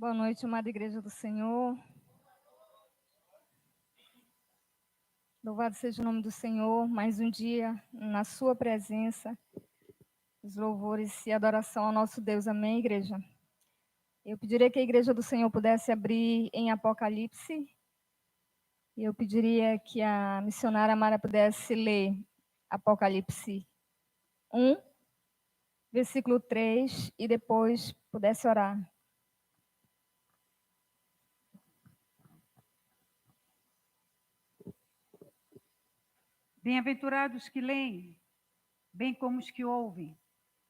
Boa noite, amada Igreja do Senhor. Louvado seja o nome do Senhor. Mais um dia na sua presença. Os louvores e adoração ao nosso Deus. Amém, igreja? Eu pediria que a Igreja do Senhor pudesse abrir em Apocalipse. E eu pediria que a missionária Mara pudesse ler Apocalipse 1, versículo 3, e depois pudesse orar. Bem-aventurados que leem, bem como os que ouvem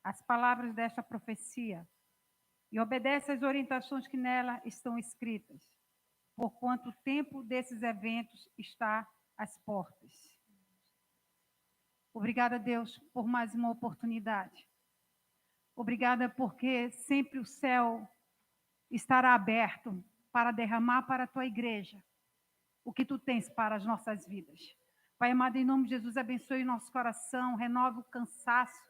as palavras desta profecia e obedecem às orientações que nela estão escritas, porquanto o tempo desses eventos está às portas. Obrigada, Deus, por mais uma oportunidade. Obrigada porque sempre o céu estará aberto para derramar para a tua igreja o que tu tens para as nossas vidas. Pai amado, em nome de Jesus, abençoe nosso coração, renove o cansaço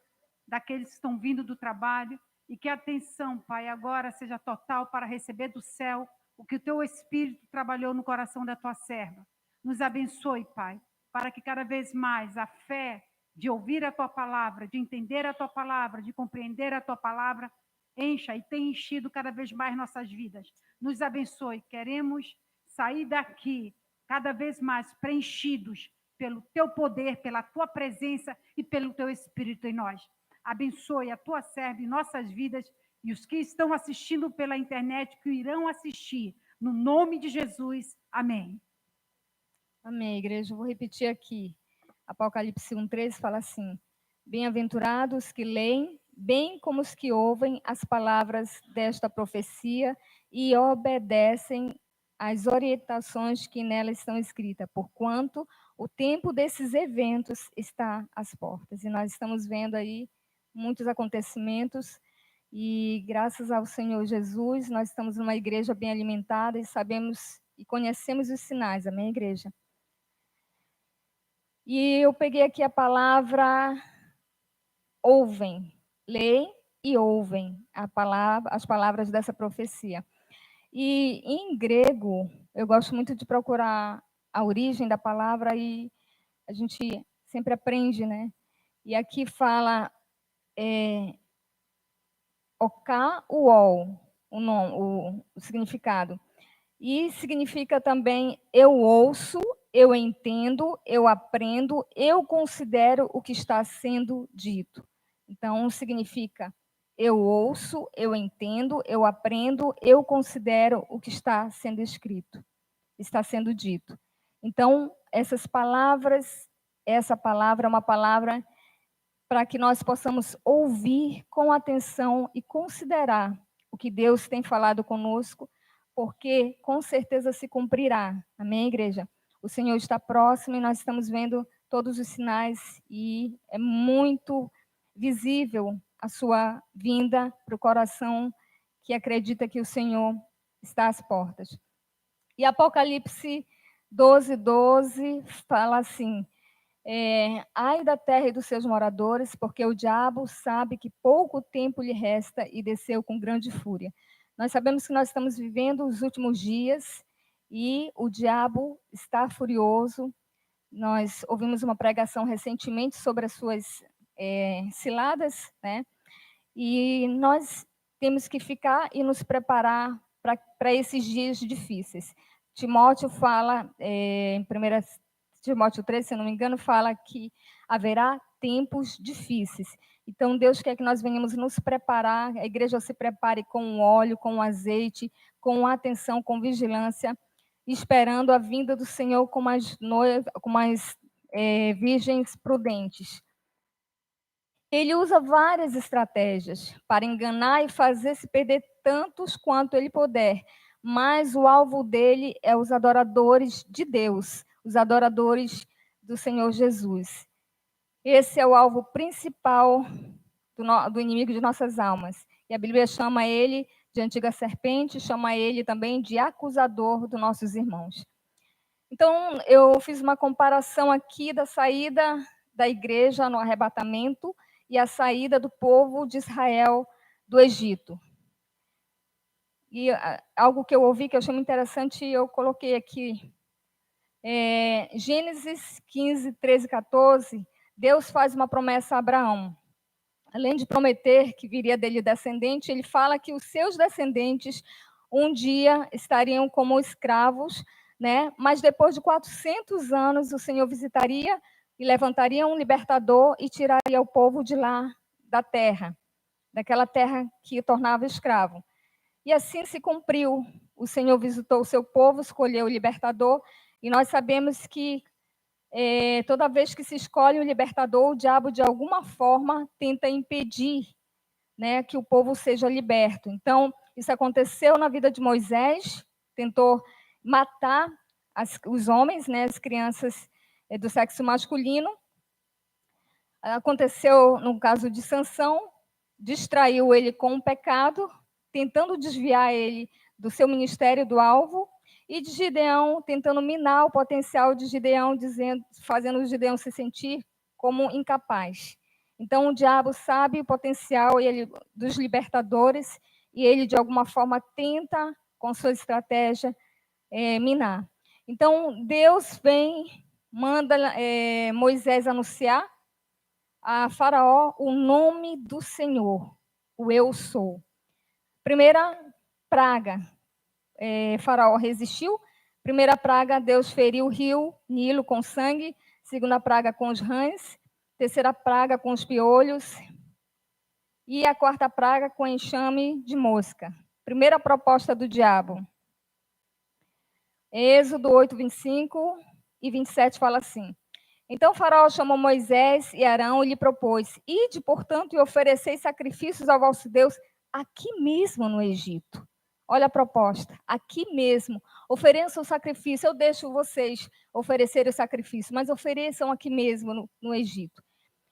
daqueles que estão vindo do trabalho e que a atenção, Pai, agora seja total para receber do céu o que o teu Espírito trabalhou no coração da tua serva. Nos abençoe, Pai, para que cada vez mais a fé de ouvir a tua palavra, de entender a tua palavra, de compreender a tua palavra, encha e tenha enchido cada vez mais nossas vidas. Nos abençoe, queremos sair daqui cada vez mais preenchidos pelo teu poder, pela tua presença e pelo teu Espírito em nós. Abençoe a tua serva em nossas vidas e os que estão assistindo pela internet, que irão assistir, no nome de Jesus. Amém. Amém, igreja. Eu vou repetir aqui. Apocalipse 1:3 fala assim: Bem-aventurados que leem, bem como os que ouvem as palavras desta profecia e obedecem às orientações que nela estão escritas, porquanto o tempo desses eventos está às portas. E nós estamos vendo aí muitos acontecimentos e graças ao Senhor Jesus, nós estamos numa igreja bem alimentada e sabemos e conhecemos os sinais. Amém, igreja? E eu peguei aqui a palavra ouvem, leem e ouvem as palavras dessa profecia. E em grego, eu gosto muito de procurar a origem da palavra e a gente sempre aprende, né? E aqui fala oká uol, o significado. E significa também eu ouço, eu entendo, eu aprendo, eu considero o que está sendo dito. Então, significa eu ouço, eu entendo, eu aprendo, eu considero o que está sendo escrito, está sendo dito. Então, essa palavra é uma palavra para que nós possamos ouvir com atenção e considerar o que Deus tem falado conosco, porque com certeza se cumprirá. Amém, igreja? O Senhor está próximo e nós estamos vendo todos os sinais e é muito visível a sua vinda para o coração que acredita que o Senhor está às portas. E Apocalipse 12:12 fala assim: ai da terra e dos seus moradores, porque o diabo sabe que pouco tempo lhe resta e desceu com grande fúria. Nós sabemos que nós estamos vivendo os últimos dias e o diabo está furioso. Nós ouvimos uma pregação recentemente sobre as suas ciladas, né? E nós temos que ficar e nos preparar para esses dias difíceis. Timóteo fala, em 1 Timóteo 3, se não me engano, fala que haverá tempos difíceis. Então, Deus quer que nós venhamos nos preparar, a igreja se prepare com óleo, com azeite, com atenção, com vigilância, esperando a vinda do Senhor com as virgens prudentes. Ele usa várias estratégias para enganar e fazer se perder tantos quanto ele puder, mas o alvo dele é os adoradores de Deus, os adoradores do Senhor Jesus. Esse é o alvo principal do inimigo de nossas almas. E a Bíblia chama ele de antiga serpente, chama ele também de acusador dos nossos irmãos. Então, eu fiz uma comparação aqui da saída da igreja no arrebatamento e a saída do povo de Israel do Egito. E algo que eu ouvi que eu achei muito interessante, eu coloquei aqui. Gênesis 15, 13, 14, Deus faz uma promessa a Abraão. Além de prometer que viria dele descendente, ele fala que os seus descendentes um dia estariam como escravos, né? Mas depois de 400 anos, o Senhor visitaria e levantaria um libertador e tiraria o povo de lá, da terra, daquela terra que o tornava escravo. E assim se cumpriu. O Senhor visitou o seu povo, escolheu o libertador, e nós sabemos que toda vez que se escolhe o libertador, o diabo, de alguma forma, tenta impedir, né, que o povo seja liberto. Então, isso aconteceu na vida de Moisés, tentou matar os homens, né, as crianças do sexo masculino. Aconteceu no caso de Sansão, distraiu ele com o pecado, tentando desviar ele do seu ministério, do alvo, e de Gideão, tentando minar o potencial de Gideão, fazendo o Gideão se sentir como incapaz. Então, o diabo sabe o potencial dos libertadores, e ele, de alguma forma, tenta, com sua estratégia, minar. Então, Deus manda Moisés anunciar a Faraó o nome do Senhor, o Eu Sou. Primeira praga, Faraó resistiu. Primeira praga, Deus feriu o rio Nilo com sangue. Segunda praga, com os rãs. Terceira praga, com os piolhos. E a quarta praga, com enxame de mosca. Primeira proposta do diabo. Êxodo 8, 25 e 27 fala assim: Então Faraó chamou Moisés e Arão e lhe propôs: Ide, portanto, e ofereceis sacrifícios ao vosso Deus aqui mesmo no Egito. Olha a proposta, aqui mesmo. Ofereçam o sacrifício, eu deixo vocês oferecerem o sacrifício, mas ofereçam aqui mesmo no Egito.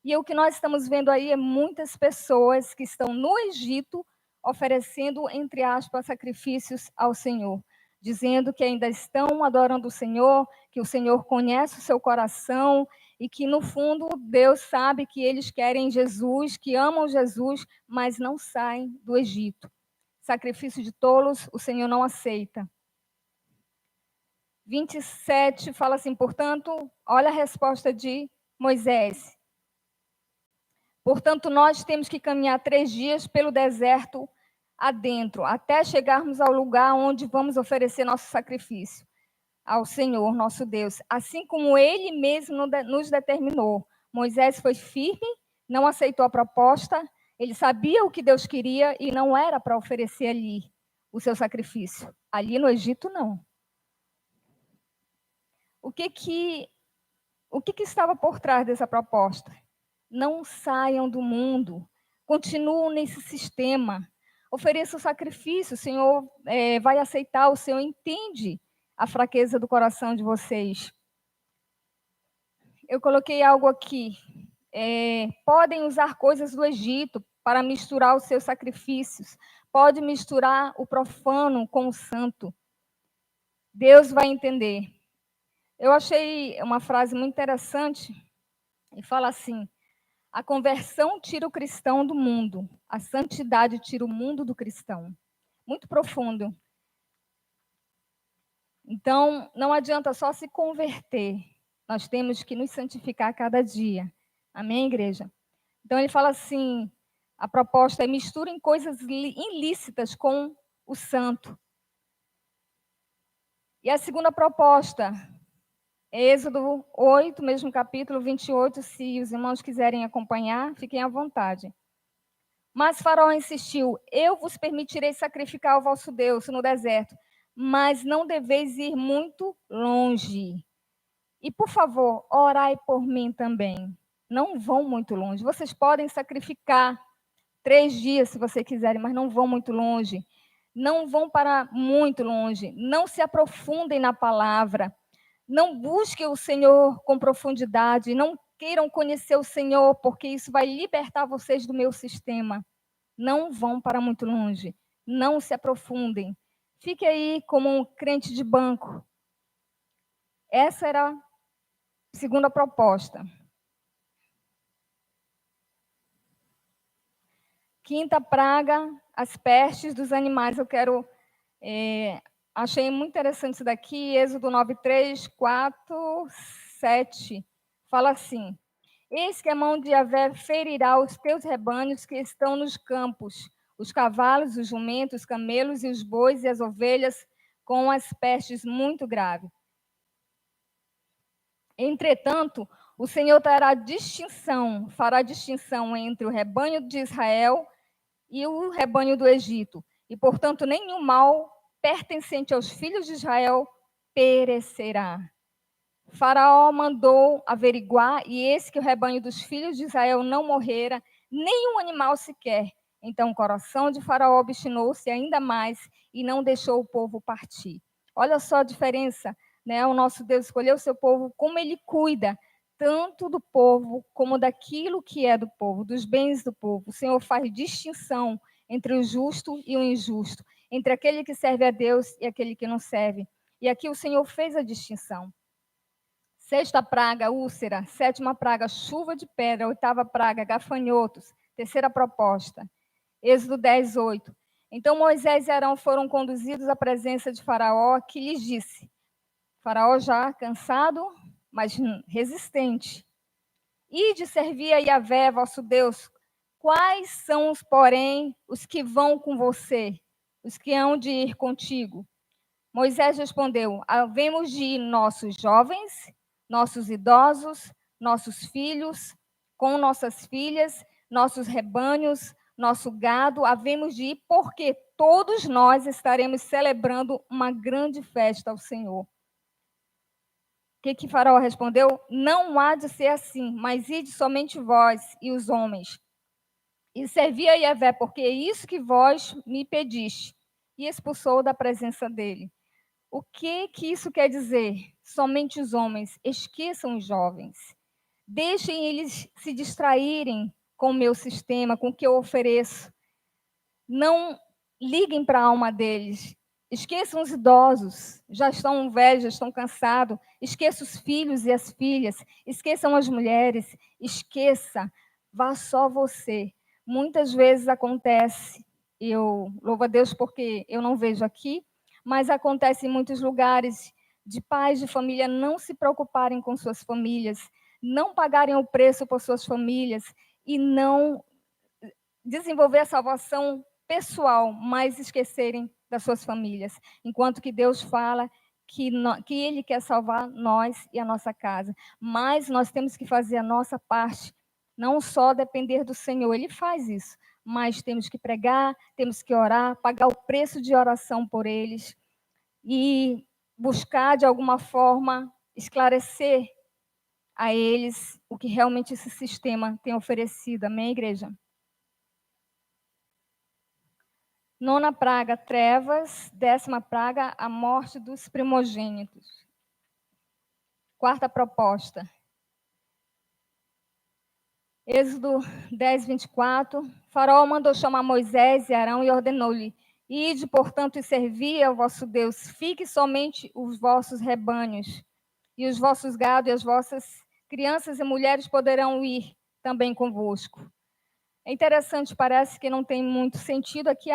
E o que nós estamos vendo aí é muitas pessoas que estão no Egito oferecendo, entre aspas, sacrifícios ao Senhor, dizendo que ainda estão adorando o Senhor, que o Senhor conhece o seu coração e que, no fundo, Deus sabe que eles querem Jesus, que amam Jesus, mas não saem do Egito. Sacrifício de tolos, o Senhor não aceita. 27 fala assim, portanto, olha a resposta de Moisés. Portanto, nós temos que caminhar 3 dias pelo deserto adentro, até chegarmos ao lugar onde vamos oferecer nosso sacrifício ao Senhor, nosso Deus, assim como Ele mesmo nos determinou. Moisés foi firme, não aceitou a proposta, ele sabia o que Deus queria e não era para oferecer ali o seu sacrifício. Ali no Egito, não. O que estava por trás dessa proposta? Não saiam do mundo, continuam nesse sistema. Ofereça o sacrifício, o Senhor vai aceitar, o Senhor entende a fraqueza do coração de vocês. Eu coloquei algo aqui. Podem usar coisas do Egito para misturar os seus sacrifícios. Pode misturar o profano com o santo. Deus vai entender. Eu achei uma frase muito interessante e fala assim: a conversão tira o cristão do mundo, a santidade tira o mundo do cristão. Muito profundo. Então, não adianta só se converter, nós temos que nos santificar cada dia. Amém, igreja? Então, ele fala assim, a proposta é misturem coisas ilícitas com o santo. E a segunda proposta, Êxodo 8, mesmo capítulo 28, se os irmãos quiserem acompanhar, fiquem à vontade. Mas Faraó insistiu, eu vos permitirei sacrificar ao vosso Deus no deserto, mas não deveis ir muito longe. E, por favor, orai por mim também. Não vão muito longe. Vocês podem sacrificar 3 dias, se vocês quiserem, mas não vão muito longe. Não vão para muito longe. Não se aprofundem na palavra. Não busquem o Senhor com profundidade. Não queiram conhecer o Senhor, porque isso vai libertar vocês do meu sistema. Não vão para muito longe. Não se aprofundem. Fique aí como um crente de banco. Essa era a segunda proposta. Quinta praga, as pestes dos animais. Eu quero Achei muito interessante isso daqui, Êxodo 9, 3, 4, 7. Fala assim: eis que a mão de Yahvé ferirá os teus rebanhos que estão nos campos, os cavalos, os jumentos, os camelos e os bois e as ovelhas, com as pestes muito graves. Entretanto, o Senhor fará distinção entre o rebanho de Israel e o rebanho do Egito, e, portanto, nenhum mal pertencente aos filhos de Israel perecerá. Faraó mandou averiguar, e eis que o rebanho dos filhos de Israel não morrera, nenhum animal sequer. Então o coração de Faraó obstinou-se ainda mais e não deixou o povo partir. Olha só a diferença, né? O nosso Deus escolheu o seu povo, como ele cuida tanto do povo como daquilo que é do povo, dos bens do povo. O Senhor faz distinção entre o justo e o injusto, entre aquele que serve a Deus e aquele que não serve. E aqui o Senhor fez a distinção. Sexta praga, úlcera. Sétima praga, chuva de pedra. Oitava praga, gafanhotos. Terceira proposta. Êxodo 10, 8. Então Moisés e Arão foram conduzidos à presença de Faraó, que lhes disse: Faraó já cansado, mas resistente. Ide servir a Yahvé, vosso Deus. Quais são, porém, os que vão com você? Os que hão de ir contigo? Moisés respondeu: havemos de ir nossos jovens, nossos idosos, nossos filhos, com nossas filhas, nossos rebanhos, nosso gado, havemos de ir, porque todos nós estaremos celebrando uma grande festa ao Senhor. O que Faraó respondeu? Não há de ser assim, mas ide somente vós e os homens. E servi a Yahvé, porque é isso que vós me pediste. E expulsou da presença dele. O que isso quer dizer? Somente os homens. Esqueçam os jovens. Deixem eles se distraírem com o meu sistema, com o que eu ofereço. Não liguem para a alma deles. Esqueçam os idosos, já estão velhos, já estão cansados. Esqueça os filhos e as filhas. Esqueçam as mulheres. Esqueça. Vá só você. Muitas vezes acontece, eu louvo a Deus porque eu não vejo aqui, mas acontece em muitos lugares de pais de família não se preocuparem com suas famílias, não pagarem o preço por suas famílias e não desenvolver a salvação pessoal, mas esquecerem das suas famílias. Enquanto que Deus fala que Ele quer salvar nós e a nossa casa. Mas nós temos que fazer a nossa parte, não só depender do Senhor, Ele faz isso, mas temos que pregar, temos que orar, pagar o preço de oração por eles e buscar, de alguma forma, esclarecer a eles o que realmente esse sistema tem oferecido. Amém, igreja? Nona praga, trevas. Décima praga, a morte dos primogênitos. Quarta proposta. Êxodo 10, 24. Faraó mandou chamar Moisés e Arão e ordenou-lhe: ide, portanto, e servi ao vosso Deus. Fique somente os vossos rebanhos, e os vossos gado e as vossas crianças e mulheres poderão ir também convosco. É interessante, parece que não tem muito sentido aqui.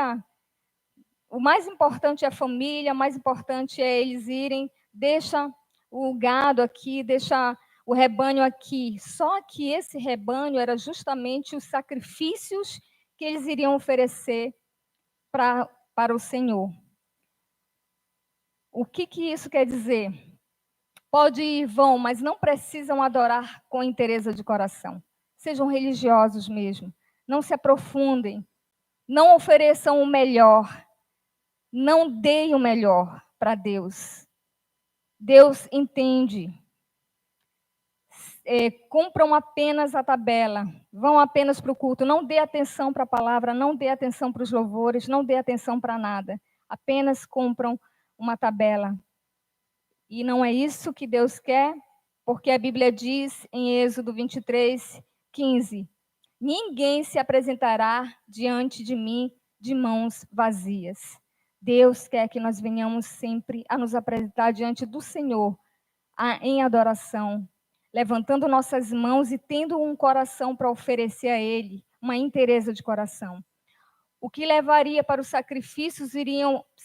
O mais importante é a família, o mais importante é eles irem, deixa o gado aqui, deixa o rebanho aqui. Só que esse rebanho era justamente os sacrifícios que eles iriam oferecer para o Senhor. O que isso quer dizer? Pode ir, vão, mas não precisam adorar com inteireza de coração. Sejam religiosos mesmo. Não se aprofundem. Não ofereçam o melhor. Não deem o melhor para Deus. Deus entende. Cumpram apenas a tabela. Vão apenas para o culto. Não dê atenção para a palavra, não dê atenção para os louvores, não dê atenção para nada. Apenas cumpram uma tabela. E não é isso que Deus quer, porque a Bíblia diz em Êxodo 23, 15: ninguém se apresentará diante de mim de mãos vazias. Deus quer que nós venhamos sempre a nos apresentar diante do Senhor em adoração, levantando nossas mãos e tendo um coração para oferecer a Ele, uma inteireza de coração. O que levaria para os sacrifícios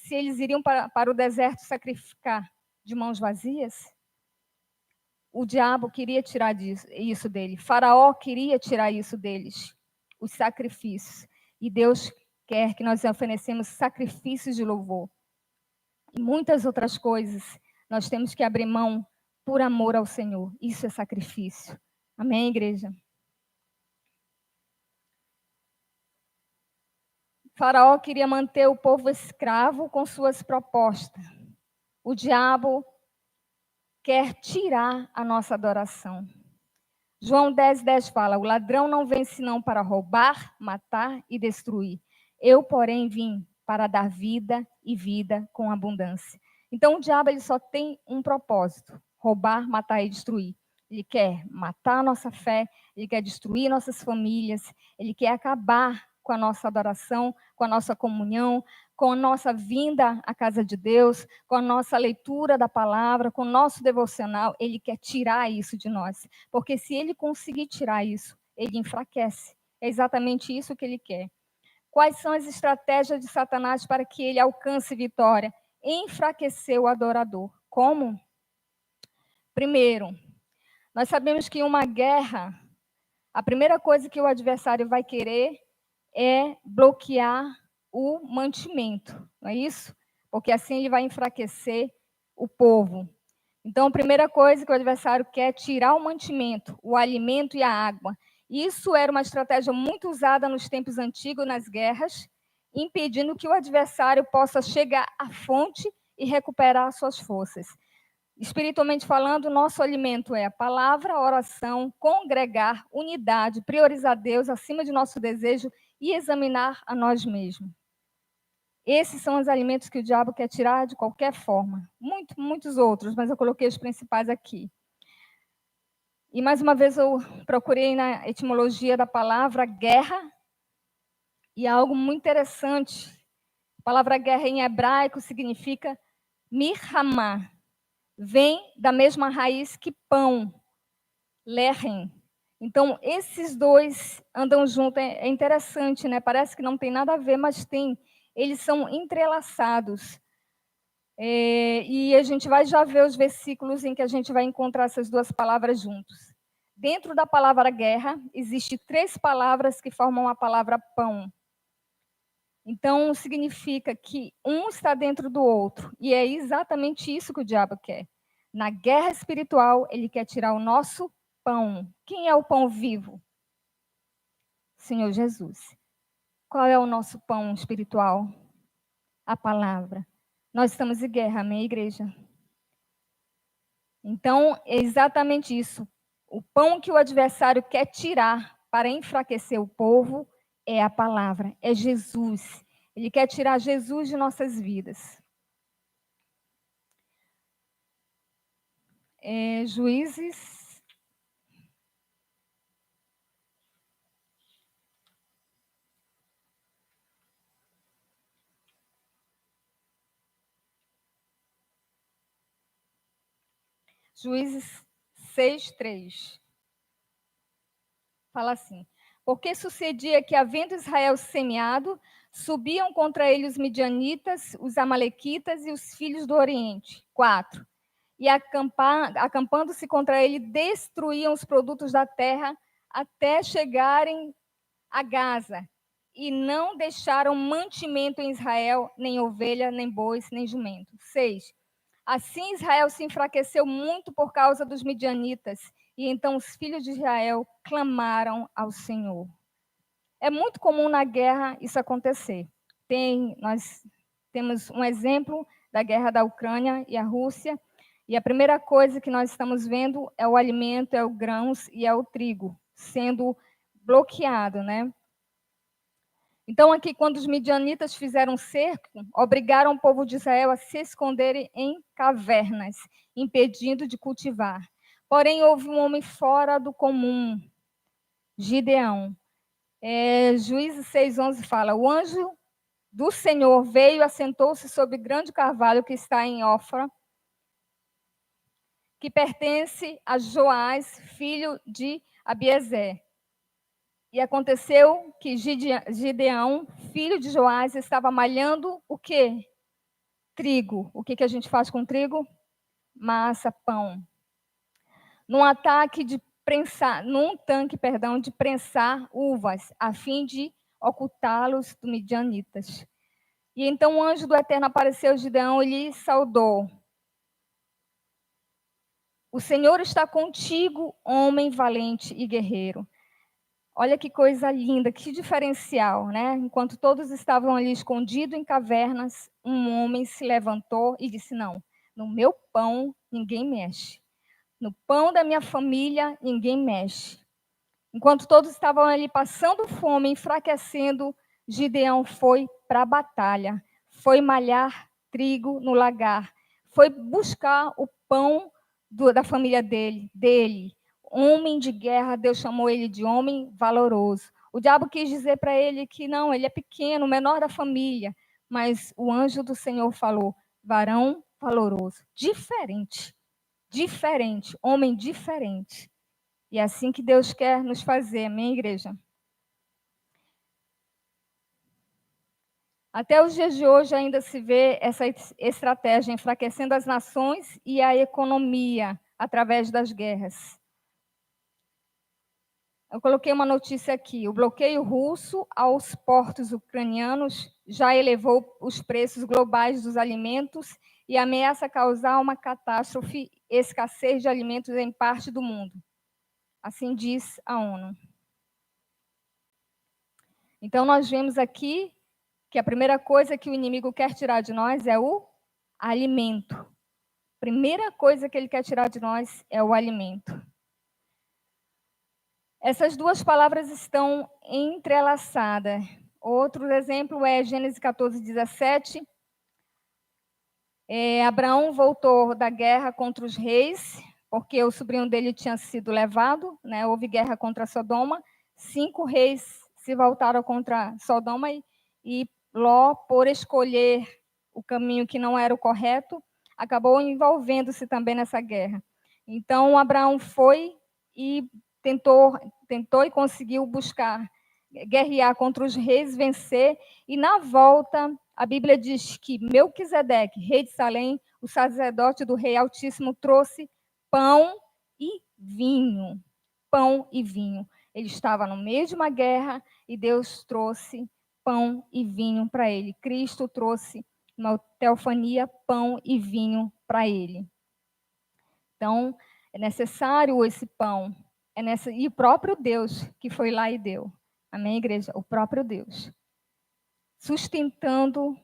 se eles iriam para o deserto sacrificar de mãos vazias? O diabo queria tirar isso dele. Faraó queria tirar isso deles, os sacrifícios. E Deus quer que nós oferecemos sacrifícios de louvor. E muitas outras coisas nós temos que abrir mão por amor ao Senhor. Isso é sacrifício. Amém, igreja? Faraó queria manter o povo escravo com suas propostas. O diabo quer tirar a nossa adoração. João 10:10 fala: o ladrão não vem senão para roubar, matar e destruir. Eu, porém, vim para dar vida e vida com abundância. Então, o diabo ele só tem um propósito: roubar, matar e destruir. Ele quer matar a nossa fé, ele quer destruir nossas famílias, ele quer acabar com a nossa adoração, com a nossa comunhão, com a nossa vinda à casa de Deus, com a nossa leitura da palavra, com o nosso devocional. Ele quer tirar isso de nós. Porque se ele conseguir tirar isso, ele enfraquece. É exatamente isso que ele quer. Quais são as estratégias de Satanás para que ele alcance vitória? Enfraquecer o adorador. Como? Primeiro, nós sabemos que em uma guerra, a primeira coisa que o adversário vai querer é bloquear o mantimento, não é isso? Porque assim ele vai enfraquecer o povo. Então, a primeira coisa que o adversário quer é tirar o mantimento, o alimento e a água. Isso era uma estratégia muito usada nos tempos antigos, nas guerras, impedindo que o adversário possa chegar à fonte e recuperar suas forças. Espiritualmente falando, nosso alimento é a palavra, a oração, congregar, unidade, priorizar Deus acima de nosso desejo e examinar a nós mesmos. Esses são os alimentos que o diabo quer tirar de qualquer forma. Muitos outros, mas eu coloquei os principais aqui. E mais uma vez eu procurei na etimologia da palavra guerra, e é algo muito interessante. A palavra guerra em hebraico significa mirhamá. Vem da mesma raiz que pão, lerem. Então, esses dois andam juntos. É interessante, né? Parece que não tem nada a ver, mas tem. Eles são entrelaçados. E a gente vai já ver os versículos em que a gente vai encontrar essas duas palavras juntos. Dentro da palavra guerra, existem 3 palavras que formam a palavra pão. Então, significa que um está dentro do outro. E é exatamente isso que o diabo quer. Na guerra espiritual, ele quer tirar o nosso pão. Quem é o pão vivo? Senhor Jesus. Qual é o nosso pão espiritual? A palavra. Nós estamos em guerra, amém, igreja? Então, é exatamente isso. O pão que o adversário quer tirar para enfraquecer o povo é a palavra, é Jesus. Ele quer tirar Jesus de nossas vidas. Juízes. Juízes 6:3. Fala assim: porque sucedia que, havendo Israel semeado, subiam contra ele os midianitas, os amalequitas e os filhos do Oriente. 4. E acampando-se contra ele, destruíam os produtos da terra até chegarem a Gaza. E não deixaram mantimento em Israel, nem ovelha, nem bois, nem jumento. 6. Assim Israel se enfraqueceu muito por causa dos midianitas, e então os filhos de Israel clamaram ao Senhor. É muito comum na guerra isso acontecer. Nós temos um exemplo da guerra da Ucrânia e a Rússia, e a primeira coisa que nós estamos vendo é o alimento, é o grãos e é o trigo sendo bloqueado, né? Então, aqui, quando os midianitas fizeram cerco, obrigaram o povo de Israel a se esconderem em cavernas, impedindo de cultivar. Porém, houve um homem fora do comum, Gideão. Juízes 6:11 fala: o anjo do Senhor veio e assentou-se sobre grande carvalho que está em Ofra, que pertence a Joás, filho de Abiezer. E aconteceu que Gideão, filho de Joás, estava malhando o quê? trigo. O que a gente faz com trigo? Massa, pão. Num tanque de prensar uvas, a fim de ocultá-los dos midianitas. E então o anjo do Eterno apareceu a Gideão e lhe saudou. O Senhor está contigo, homem valente e guerreiro. Olha que coisa linda, que diferencial, né? Enquanto todos estavam ali escondidos em cavernas, um homem se levantou e disse: não, no meu pão ninguém mexe. No pão da minha família ninguém mexe. Enquanto todos estavam ali passando fome, enfraquecendo, Gideão foi para a batalha, foi malhar trigo no lagar, foi buscar o pão da família dele. Homem de guerra, Deus chamou ele de homem valoroso. O diabo quis dizer para ele que não, ele é pequeno, o menor da família. Mas o anjo do Senhor falou: varão valoroso, diferente, homem diferente. E é assim que Deus quer nos fazer, amém, igreja? Até os dias de hoje ainda se vê essa estratégia enfraquecendo as nações e a economia através das guerras. Eu coloquei uma notícia aqui: o bloqueio russo aos portos ucranianos já elevou os preços globais dos alimentos e ameaça causar uma catástrofe e escassez de alimentos em parte do mundo. Assim diz a ONU. Então, nós vemos aqui que a primeira coisa que o inimigo quer tirar de nós é o alimento. A primeira coisa que ele quer tirar de nós é o alimento. Essas duas palavras estão entrelaçadas. Outro exemplo é Gênesis 14, 17. Abraão voltou da guerra contra os reis, porque o sobrinho dele tinha sido levado, né? Houve guerra contra Sodoma. 5 reis se voltaram contra Sodoma e Ló, por escolher o caminho que não era o correto, acabou envolvendo-se também nessa guerra. Então, Abraão foi e tentou e conseguiu guerrear contra os reis, vencer, e na volta, a Bíblia diz que Melquisedeque, rei de Salém, o sacerdote do rei Altíssimo, trouxe pão e vinho. Pão e vinho. Ele estava no meio de uma guerra e Deus trouxe pão e vinho para ele. Cristo trouxe uma teofania, pão e vinho para ele. Então, é necessário esse pão. E o próprio Deus que foi lá e deu. Amém, igreja? O próprio Deus. Sustentando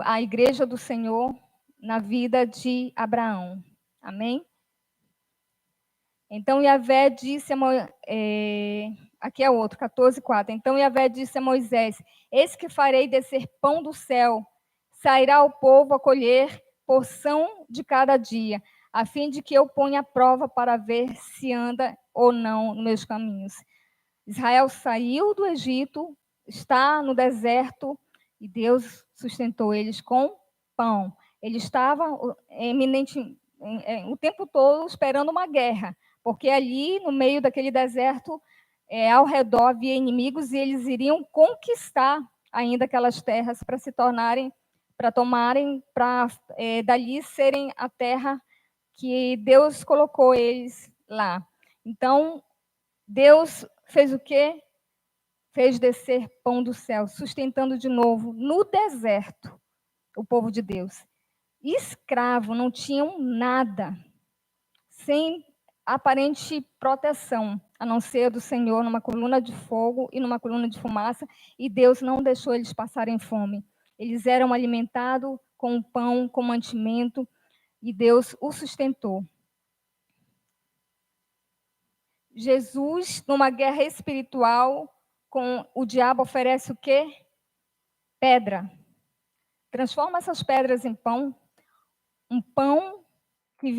a igreja do Senhor na vida de Abraão. Amém? Então, Yahvé disse a aqui é outro, 14:4. Então, Yahvé disse a Moisés: eis que farei descer pão do céu, sairá o povo a colher porção de cada dia, a fim de que eu ponha a prova para ver se anda ou não nos meus caminhos. Israel saiu do Egito, está no deserto, e Deus sustentou eles com pão. Eles estavam o tempo todo esperando uma guerra, porque ali, no meio daquele deserto, ao redor havia inimigos e eles iriam conquistar ainda aquelas terras para tomarem, para dali serem a terra que Deus colocou eles lá. Então, Deus fez o quê? Fez descer pão do céu, sustentando de novo no deserto o povo de Deus. Escravo, não tinham nada, sem aparente proteção, a não ser do Senhor numa coluna de fogo e numa coluna de fumaça, e Deus não deixou eles passarem fome. Eles eram alimentados com o pão, com mantimento, e Deus o sustentou. Jesus, numa guerra espiritual, com o diabo, oferece o quê? Pedra. Transforma essas pedras em pão. Um pão que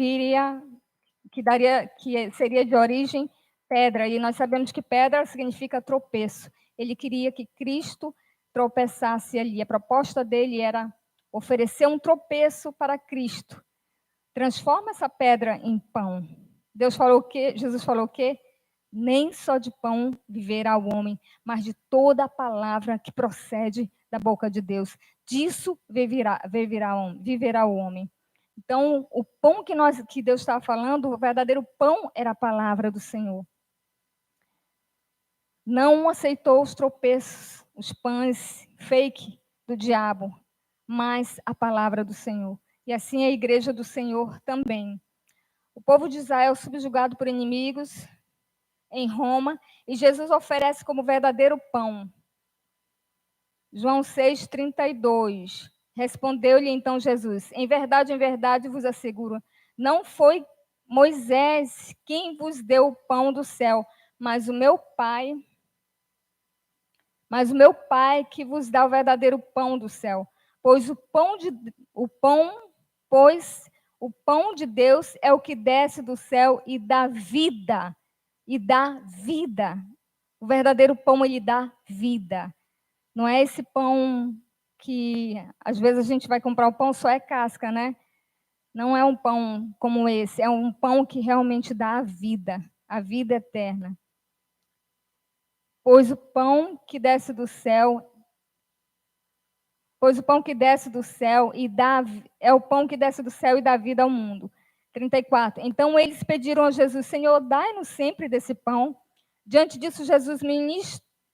seria de origem pedra. E nós sabemos que pedra significa tropeço. Ele queria que Cristo tropeçasse ali. A proposta dele era oferecer um tropeço para Cristo. Transforma essa pedra em pão. Jesus falou o quê? Nem só de pão viverá o homem, mas de toda a palavra que procede da boca de Deus. Disso viverá o homem. Então, o pão que Deus estava falando, o verdadeiro pão era a palavra do Senhor. Não aceitou os tropeços, os pães fake do diabo, mas a palavra do Senhor. E assim a igreja do Senhor também. O povo de Israel subjugado por inimigos em Roma, e Jesus oferece como verdadeiro pão. João 6,32. Respondeu-lhe então Jesus: em verdade vos asseguro, não foi Moisés quem vos deu o pão do céu, mas o meu Pai que vos dá o verdadeiro pão do céu. Pois o pão de Deus é o que desce do céu e dá vida. E dá vida. O verdadeiro pão, ele dá vida. Não é esse pão que, às vezes, a gente vai comprar o pão, só é casca, né? Não é um pão como esse. É um pão que realmente dá a vida eterna. Pois o pão que desce do céu é o pão que desce do céu e dá vida ao mundo. 34. Então eles pediram a Jesus: Senhor, dai-nos sempre desse pão. Diante disso, Jesus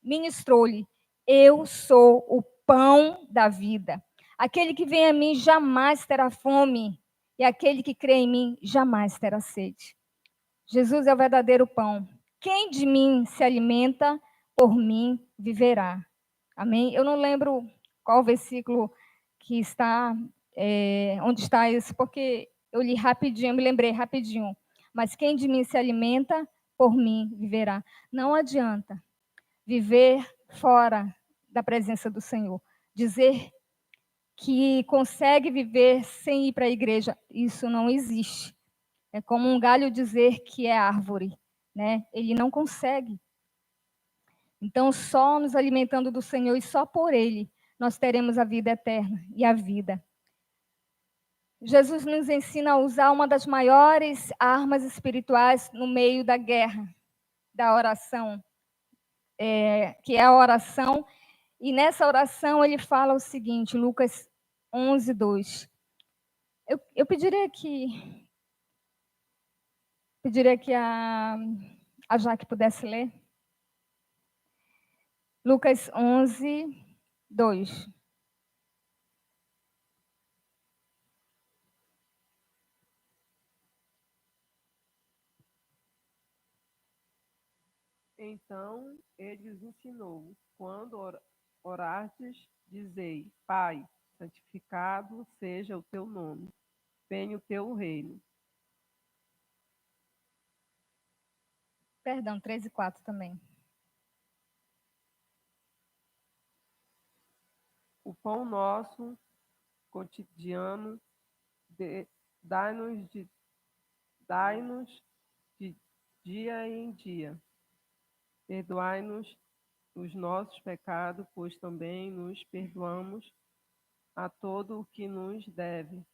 ministrou-lhe: eu sou o pão da vida. Aquele que vem a mim jamais terá fome, e aquele que crê em mim jamais terá sede. Jesus é o verdadeiro pão. Quem de mim se alimenta, por mim viverá. Amém? Eu não lembro qual versículo que está, onde está isso, porque eu li rapidinho, eu me lembrei rapidinho. Mas quem de mim se alimenta, por mim viverá. Não adianta viver fora da presença do Senhor. Dizer que consegue viver sem ir para a igreja, isso não existe. É como um galho dizer que é árvore, né? Ele não consegue. Então, só nos alimentando do Senhor e só por Ele, nós teremos a vida eterna e a vida. Jesus nos ensina a usar uma das maiores armas espirituais no meio da guerra, da oração, que é a oração. E nessa oração ele fala o seguinte, Lucas 11, 2. Eu pediria que a Jaque pudesse ler. Lucas 11, 2. Então ele os ensinou: quando orardes, dizei: Pai, santificado seja o teu nome, venha o teu reino. Perdão, 3 e 4 também. O pão nosso cotidiano dai-nos de dia em dia. Perdoai-nos os nossos pecados, pois também nos perdoamos a todo o que nos deve.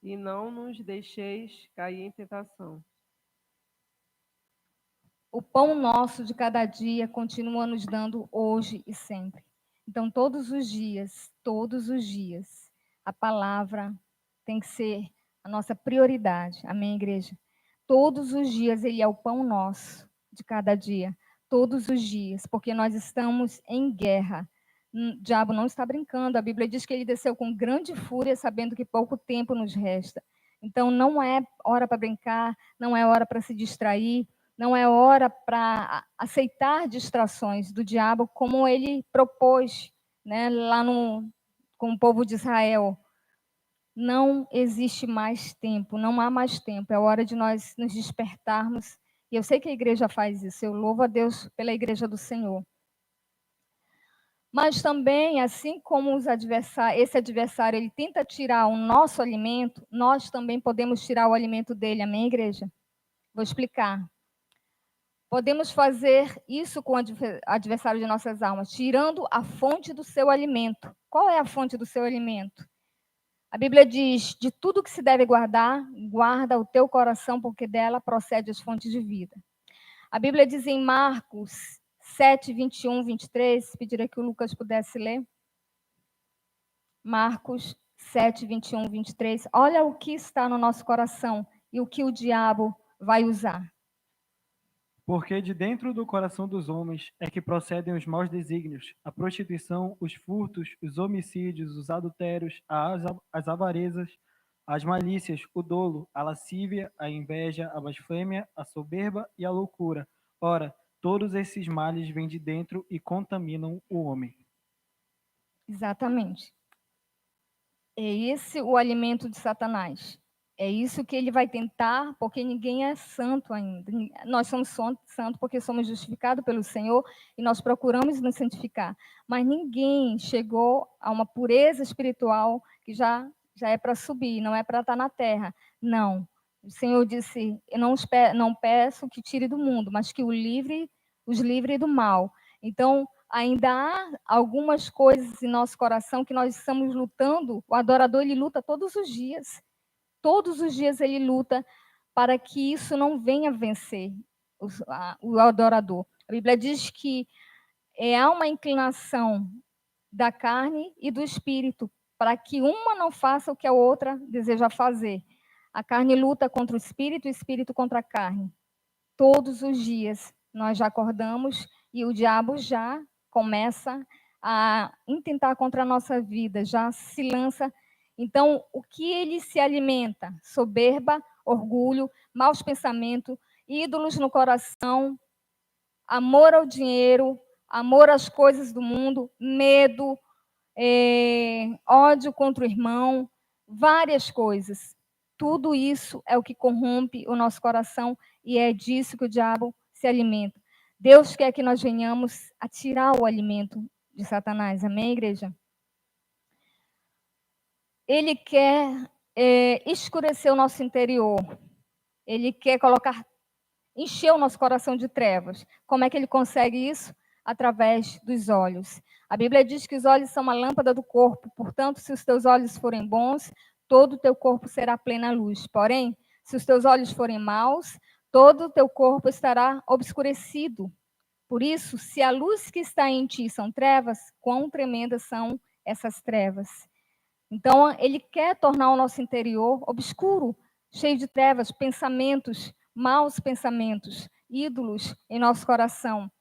E não nos deixeis cair em tentação. O pão nosso de cada dia continua nos dando hoje e sempre. Então, todos os dias, a palavra tem que ser a nossa prioridade. Amém, igreja? Todos os dias ele é o pão nosso de cada dia. Todos os dias, porque nós estamos em guerra. O diabo não está brincando. A Bíblia diz que ele desceu com grande fúria, sabendo que pouco tempo nos resta. Então, não é hora para brincar, não é hora para se distrair, não é hora para aceitar distrações do diabo, como ele propôs, né, lá com o povo de Israel. Não existe mais tempo, não há mais tempo. É hora de nós nos despertarmos. E eu sei que a igreja faz isso. Eu louvo a Deus pela igreja do Senhor. Mas também, assim como esse adversário ele tenta tirar o nosso alimento, nós também podemos tirar o alimento dele. Amém, igreja? Vou explicar. Podemos fazer isso com o adversário de nossas almas, tirando a fonte do seu alimento. Qual é a fonte do seu alimento? A Bíblia diz: de tudo que se deve guardar, guarda o teu coração, porque dela procede as fontes de vida. A Bíblia diz em Marcos 7, 21, 23, pediria que o Lucas pudesse ler. Marcos 7, 21, 23. Olha o que está no nosso coração e o que o diabo vai usar. Porque de dentro do coração dos homens é que procedem os maus desígnios, a prostituição, os furtos, os homicídios, os adultérios, as avarezas, as malícias, o dolo, a lascívia, a inveja, a blasfêmia, a soberba e a loucura. Ora, todos esses males vêm de dentro e contaminam o homem. Exatamente. É esse o alimento de Satanás. É isso que ele vai tentar, porque ninguém é santo ainda. Nós somos santos porque somos justificados pelo Senhor e nós procuramos nos santificar. Mas ninguém chegou a uma pureza espiritual que já é para subir, não é para estar na terra. Não. O Senhor disse: eu não peço que tire do mundo, mas que os livre do mal. Então, ainda há algumas coisas em nosso coração que nós estamos lutando. O adorador, ele luta todos os dias. Todos os dias ele luta para que isso não venha vencer o adorador. A Bíblia diz que há uma inclinação da carne e do espírito, para que uma não faça o que a outra deseja fazer. A carne luta contra o espírito contra a carne. Todos os dias nós já acordamos e o diabo já começa a intentar contra a nossa vida, já se lança. Então, o que ele se alimenta? Soberba, orgulho, maus pensamentos, ídolos no coração, amor ao dinheiro, amor às coisas do mundo, medo, ódio contra o irmão, várias coisas. Tudo isso é o que corrompe o nosso coração e é disso que o diabo se alimenta. Deus quer que nós venhamos a tirar o alimento de Satanás. Amém, igreja? Ele quer escurecer o nosso interior. Ele quer encher o nosso coração de trevas. Como é que ele consegue isso? Através dos olhos. A Bíblia diz que os olhos são uma lâmpada do corpo. Portanto, se os teus olhos forem bons, todo o teu corpo será plena luz. Porém, se os teus olhos forem maus, todo o teu corpo estará obscurecido. Por isso, se a luz que está em ti são trevas, quão tremendas são essas trevas. Então, ele quer tornar o nosso interior obscuro, cheio de trevas, pensamentos, maus pensamentos, ídolos em nosso coração.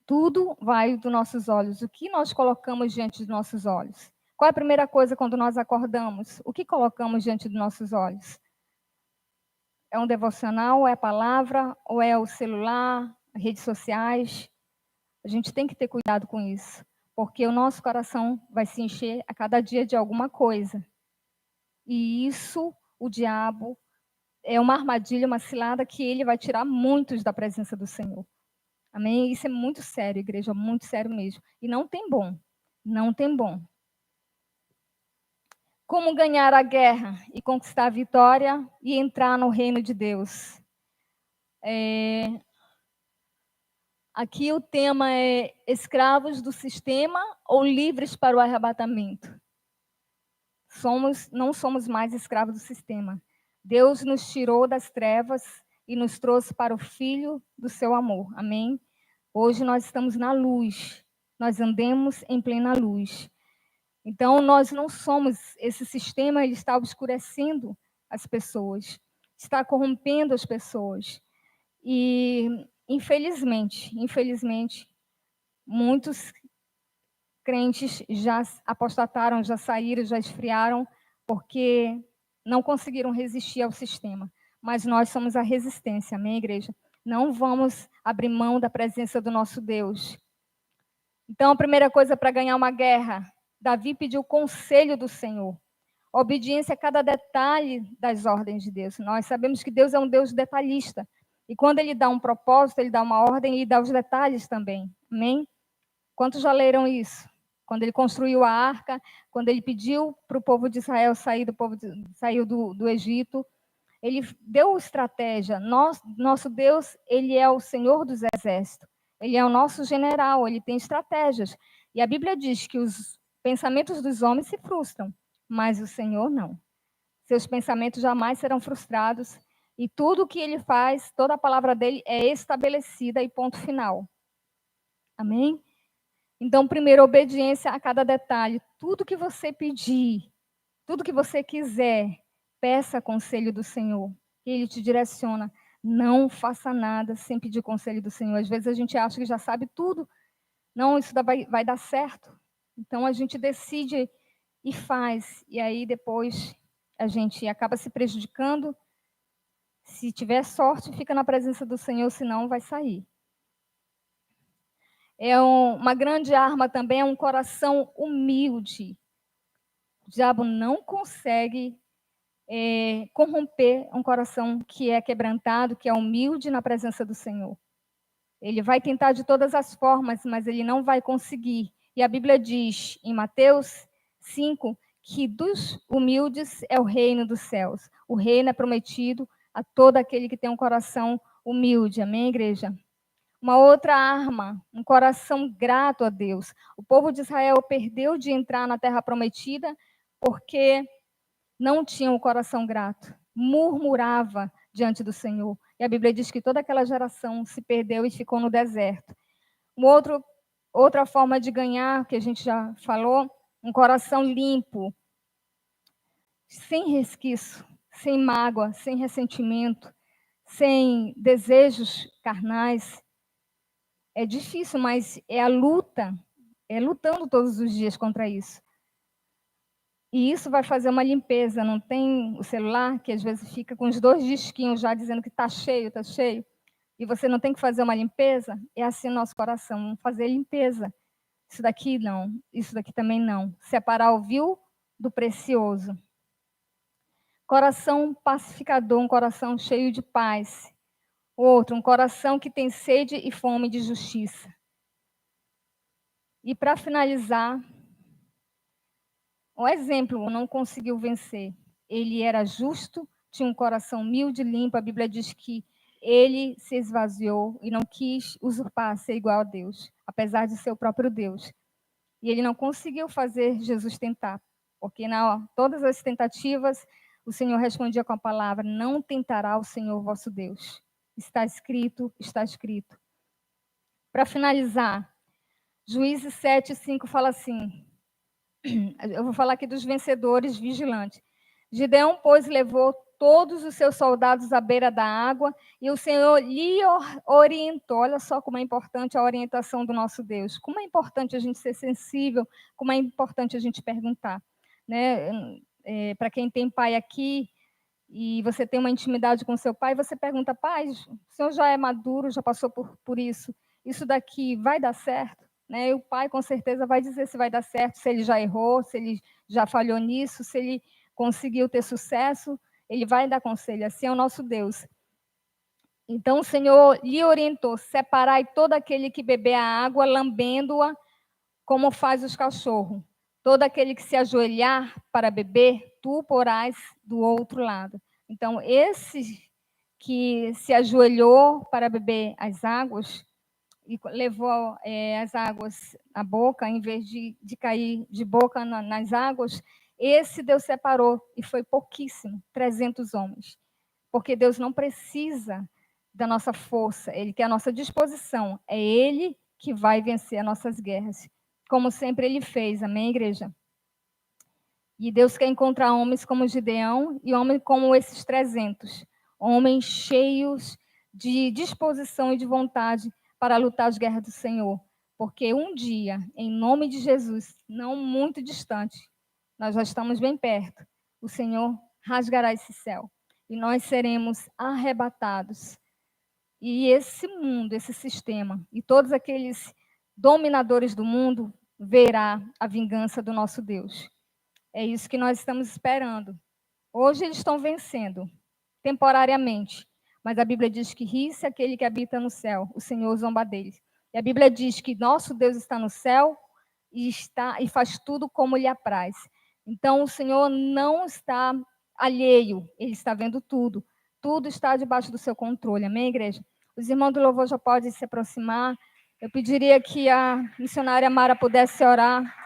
Tudo vai dos nossos olhos. O que nós colocamos diante dos nossos olhos? Qual é a primeira coisa quando nós acordamos? O que colocamos diante dos nossos olhos? É um devocional, é a palavra, ou é o celular, redes sociais? A gente tem que ter cuidado com isso, porque o nosso coração vai se encher a cada dia de alguma coisa. E isso, o diabo, é uma armadilha, uma cilada que ele vai tirar muitos da presença do Senhor. Amém? Isso é muito sério, igreja, muito sério mesmo. E não tem bom. Não tem bom. Como ganhar a guerra e conquistar a vitória e entrar no reino de Deus? Aqui o tema é escravos do sistema ou livres para o arrebatamento? Não somos mais escravos do sistema. Deus nos tirou das trevas e nos trouxe para o Filho do seu amor. Amém? Hoje nós estamos na luz. Nós andemos em plena luz. Então, nós não somos, esse sistema ele está obscurecendo as pessoas, está corrompendo as pessoas. E, infelizmente, muitos crentes já apostataram, já saíram, já esfriaram, porque não conseguiram resistir ao sistema. Mas nós somos a resistência, amém, igreja? Não vamos abrir mão da presença do nosso Deus. Então, a primeira coisa para ganhar uma guerra, Davi pediu o conselho do Senhor. Obediência a cada detalhe das ordens de Deus. Nós sabemos que Deus é um Deus detalhista. E quando ele dá um propósito, ele dá uma ordem, ele dá os detalhes também. Amém? Quantos já leram isso? Quando ele construiu a arca, quando ele pediu para o povo de Israel sair do Egito, ele deu estratégia. Nosso Deus, ele é o Senhor dos exércitos. Ele é o nosso general, ele tem estratégias. E a Bíblia diz que os pensamentos dos homens se frustram, mas o Senhor não. Seus pensamentos jamais serão frustrados. E tudo o que ele faz, toda a palavra dele é estabelecida e ponto final. Amém? Então, primeiro, obediência a cada detalhe. Tudo que você pedir, tudo que você quiser, peça conselho do Senhor. Ele te direciona. Não faça nada sem pedir conselho do Senhor. Às vezes a gente acha que já sabe tudo. Não, isso vai dar certo. Então a gente decide e faz. E aí depois a gente acaba se prejudicando. Se tiver sorte, fica na presença do Senhor, senão vai sair. Uma grande arma também é um coração humilde. O diabo não consegue corromper um coração que é quebrantado, que é humilde na presença do Senhor. Ele vai tentar de todas as formas, mas ele não vai conseguir. E a Bíblia diz em Mateus 5 que dos humildes é o reino dos céus. O reino é prometido a todo aquele que tem um coração humilde. Amém, igreja? Uma outra arma, um coração grato a Deus. O povo de Israel perdeu de entrar na terra prometida porque não tinha um coração grato, murmurava diante do Senhor. E a Bíblia diz que toda aquela geração se perdeu e ficou no deserto. Outra forma de ganhar, que a gente já falou, um coração limpo, sem resquício, sem mágoa, sem ressentimento, sem desejos carnais. É difícil, mas é a luta, é lutando todos os dias contra isso. E isso vai fazer uma limpeza. Não tem o celular que às vezes fica com os 2 disquinhos já dizendo que está cheio, e você não tem que fazer uma limpeza? É assim o nosso coração, vamos fazer limpeza. Isso daqui não, isso daqui também não. Separar o vil do precioso. Coração pacificador, um coração cheio de paz. Outro, um coração que tem sede e fome de justiça. E para finalizar, um exemplo, não conseguiu vencer. Ele era justo, tinha um coração humilde e limpo. A Bíblia diz que ele se esvaziou e não quis usurpar, ser igual a Deus, apesar de ser o próprio Deus. E ele não conseguiu fazer Jesus tentar, porque todas as tentativas, o Senhor respondia com a palavra: não tentará o Senhor vosso Deus. Está escrito, está escrito. Para finalizar, Juízes 7:5 fala assim. Eu vou falar aqui dos vencedores vigilantes. Gideão, pois, levou todos os seus soldados à beira da água e o Senhor lhe orientou. Olha só como é importante a orientação do nosso Deus. Como é importante a gente ser sensível, como é importante a gente perguntar. Né? Para quem tem pai aqui e você tem uma intimidade com seu pai, você pergunta: pai, o senhor já é maduro, já passou por isso. Isso daqui vai dar certo? Né? E o pai, com certeza, vai dizer se vai dar certo, se ele já errou, se ele já falhou nisso, se ele conseguiu ter sucesso, ele vai dar conselho. Assim é o nosso Deus. Então, o Senhor lhe orientou: separai todo aquele que beber a água, lambendo-a, como faz os cachorros. Todo aquele que se ajoelhar para beber, tu porás do outro lado. Então, esse que se ajoelhou para beber as águas, e levou as águas à boca, em vez de cair de boca nas águas, esse Deus separou, e foi pouquíssimo, 300 homens. Porque Deus não precisa da nossa força, Ele quer a nossa disposição. É Ele que vai vencer as nossas guerras, como sempre Ele fez. Amém, igreja? E Deus quer encontrar homens como Gideão e homens como esses 300. Homens cheios de disposição e de vontade para lutar as guerras do Senhor. Porque um dia, em nome de Jesus, não muito distante, nós já estamos bem perto, o Senhor rasgará esse céu e nós seremos arrebatados. E esse mundo, esse sistema, e todos aqueles dominadores do mundo verá a vingança do nosso Deus. É isso que nós estamos esperando. Hoje eles estão vencendo, temporariamente. Mas a Bíblia diz que ri-se aquele que habita no céu, o Senhor zomba deles. E a Bíblia diz que nosso Deus está no céu e faz tudo como lhe apraz. Então o Senhor não está alheio, Ele está vendo tudo. Tudo está debaixo do seu controle. Amém, igreja? Os irmãos do louvor já podem se aproximar. Eu pediria que a missionária Mara pudesse orar